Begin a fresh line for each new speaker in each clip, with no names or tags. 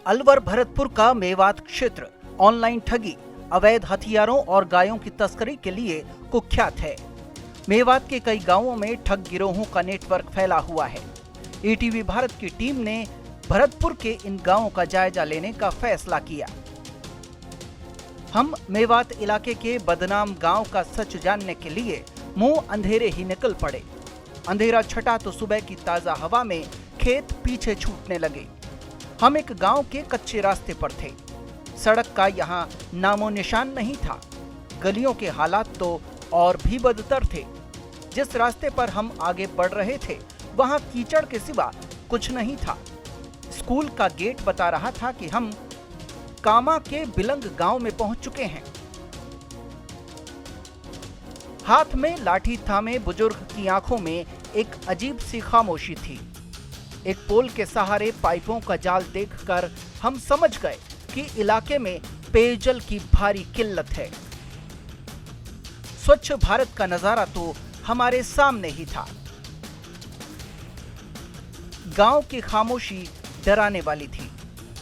अलवर भरतपुर का मेवात क्षेत्र ऑनलाइन ठगी, अवैध हथियारों और गायों की तस्करी के लिए कुख्यात है। मेवात के कई गांवों में ठग गिरोहों का नेटवर्क फैला हुआ है। ईटीवी भारत की टीम ने भरतपुर के इन गांवों का जायजा लेने का फैसला किया। हम मेवात इलाके के बदनाम गांव का सच जानने के लिए मुंह अंधेरे ही निकल पड़े। अंधेरा छटा तो सुबह की ताजा हवा में खेत पीछे छूटने लगे। हम एक गांव के कच्चे रास्ते पर थे। सड़क का यहाँ नामो निशान नहीं था। गलियों के हालात तो और भी बदतर थे। जिस रास्ते पर हम आगे बढ़ रहे थे वहाँ कीचड़ के सिवा कुछ नहीं था। स्कूल का गेट बता रहा था कि हम कामा के बिलंग गांव में पहुंच चुके हैं। हाथ में लाठी थामे बुजुर्ग की आंखों में एक अजीब सी खामोशी थी। एक पोल के सहारे पाइपों का जाल देखकर हम समझ गए कि इलाके में पेयजल की भारी किल्लत है। स्वच्छ भारत का नजारा तो हमारे सामने ही था। गांव की खामोशी डराने वाली थी।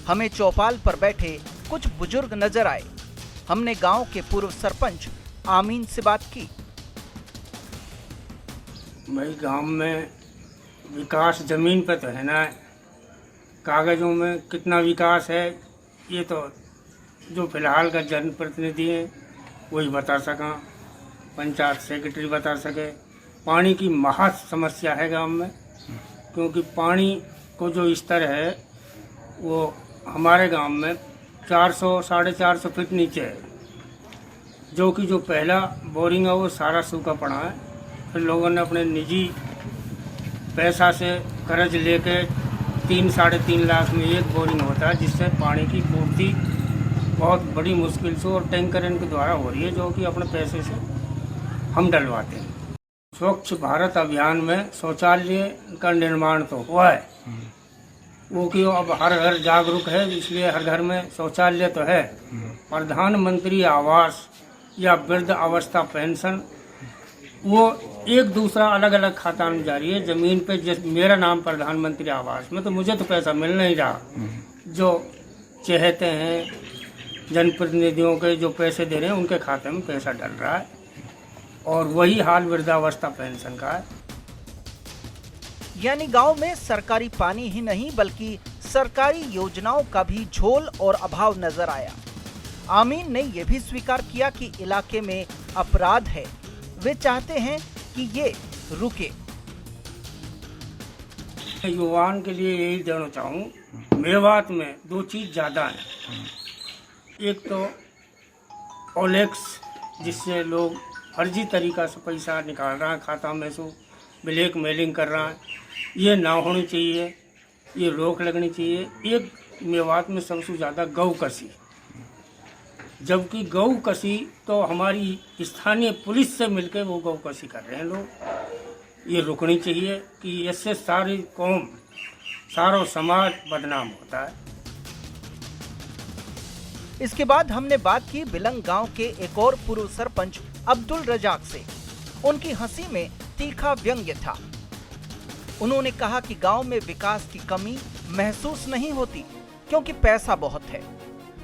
हमें चौपाल पर बैठे कुछ बुजुर्ग नजर आए। हमने गांव के पूर्व सरपंच आमीन से बात की।
भाई गांव में विकास जमीन पर तो है ना, कागजों में कितना विकास है ये तो जो फिलहाल का जनप्रतिनिधि है वही बता सका, पंचायत सेक्रेटरी बता सके। पानी की महा समस्या है गांव में, क्योंकि पानी को जो स्तर है वो हमारे गांव में 400-450 फीट नीचे है, जो कि जो पहला बोरिंग है वो सारा सूखा पड़ा है। फिर लोगों ने अपने निजी पैसा से कर्ज लेके 3-3.5 लाख में एक बोरिंग होता है, जिससे पानी की पूर्ति बहुत बड़ी मुश्किल से और टैंकर इनके द्वारा हो रही है, जो कि अपने पैसे से हम डलवाते हैं। स्वच्छ भारत अभियान में शौचालय का निर्माण तो हुआ है, वो कि अब हर घर जागरूक है, इसलिए हर घर में शौचालय तो है। प्रधानमंत्री आवास या वृद्ध अवस्था पेंशन वो एक दूसरा अलग अलग खाता में जारी है। जमीन पे मेरा नाम प्रधानमंत्री आवास में तो मुझे तो पैसा मिल नहीं रहा। जो चहेते हैं जनप्रतिनिधियों के जो पैसे दे रहे हैं उनके खाते में पैसा डल रहा है, और वही हाल वृद्धावस्था पेंशन का है।
यानी गांव में सरकारी पानी ही नहीं बल्कि सरकारी योजनाओं का भी झोल और अभाव नजर आया। आमीन ने यह भी स्वीकार किया कि इलाके में अपराध है। वे चाहते हैं कि ये रुके।
युवाओं के लिए यही देना चाहूँ, मेवात में दो चीज़ ज़्यादा है। एक तो ओलेक्स, जिससे लोग फर्जी तरीका से पैसा निकाल रहा है खाता में से, ब्लैक मेलिंग कर रहा है, ये ना होनी चाहिए, ये रोक लगनी चाहिए। एक मेवात में सबसे ज़्यादा गौ कसी, जबकि गौ कसी तो हमारी स्थानीय पुलिस से मिलकर वो गौ कसी कर रहे हैं लोग। ये रुकनी चाहिए कि इससे सारी कौम, सारा समाज बदनाम होता है।
इसके बाद हमने बात की बिलंग गांव के एक और पूर्व सरपंच अब्दुल रजाक से। उनकी हंसी में तीखा व्यंग्य था। उन्होंने कहा कि गांव में विकास की कमी महसूस नहीं होती क्योंकि पैसा बहुत है।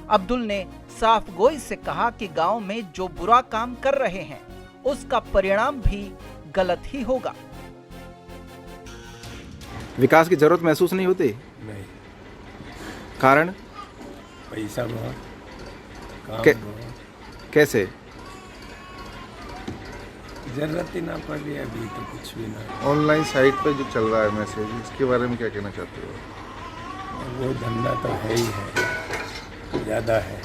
अब्दुल ने साफ गोई से कहा कि गांव में जो बुरा काम कर रहे हैं उसका परिणाम भी गलत ही होगा।
विकास की जरूरत महसूस नहीं होती?
नहीं।
कारण?
पैसा बहुत, काम बहुत।
कैसे?
जरूरत ही ना पड़ रही है अभी तो कुछ भी ना।
ऑनलाइन साइट पर जो चल रहा है मैसेज, इसके बारे में क्या कहना चाहते हो?
वो धंधा तो है ही है, ज़्यादा है,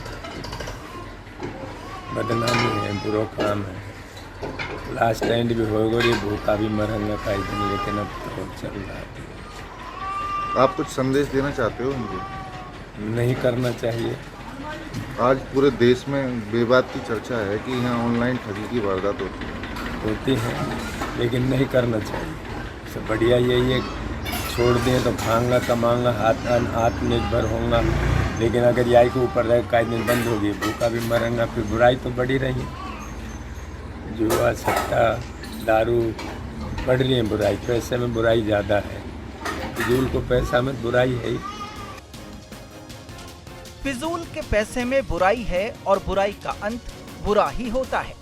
बदनामी है, बुरा काम है। लास्ट एंड भी हो गई, भूखा भी मरेंगे कई दिन, लेकिन अब तो चल रहा है।
आप कुछ संदेश देना चाहते हो उनको?
नहीं करना चाहिए।
आज पूरे देश में बेबात की चर्चा है कि यहाँ ऑनलाइन ठगी की वारदात
होती है, लेकिन नहीं करना चाहिए। सब बढ़िया यही है, छोड़ दें तो खाऊंगा कमाऊंगा, आत्मनिर्भर होऊंगा। लेकिन अगर यही के ऊपर रहे कई दिन बंद होगी, भूखा भी मरेंगा, फिर बुराई तो बढ़ी रही। जुआ, सट्टा, दारू बढ़ रही है, बुराई पैसे में बुराई ज़्यादा है। फिजूल को पैसा में बुराई है ही।
फिजूल के पैसे में बुराई है और बुराई का अंत बुरा ही होता है।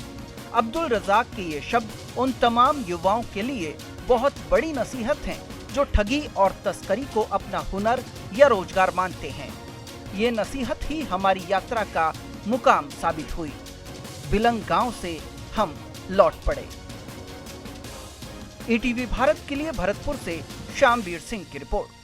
अब्दुल रज़ाक के ये शब्द उन तमाम युवाओं के लिए बहुत बड़ी नसीहत हैं जो ठगी और तस्करी को अपना हुनर या रोजगार मानते हैं। ये नसीहत ही हमारी यात्रा का मुकाम साबित हुई। बिलंग गांव से हम लौट पड़े। ईटीवी भारत के लिए भरतपुर से श्यामवीर सिंह की रिपोर्ट।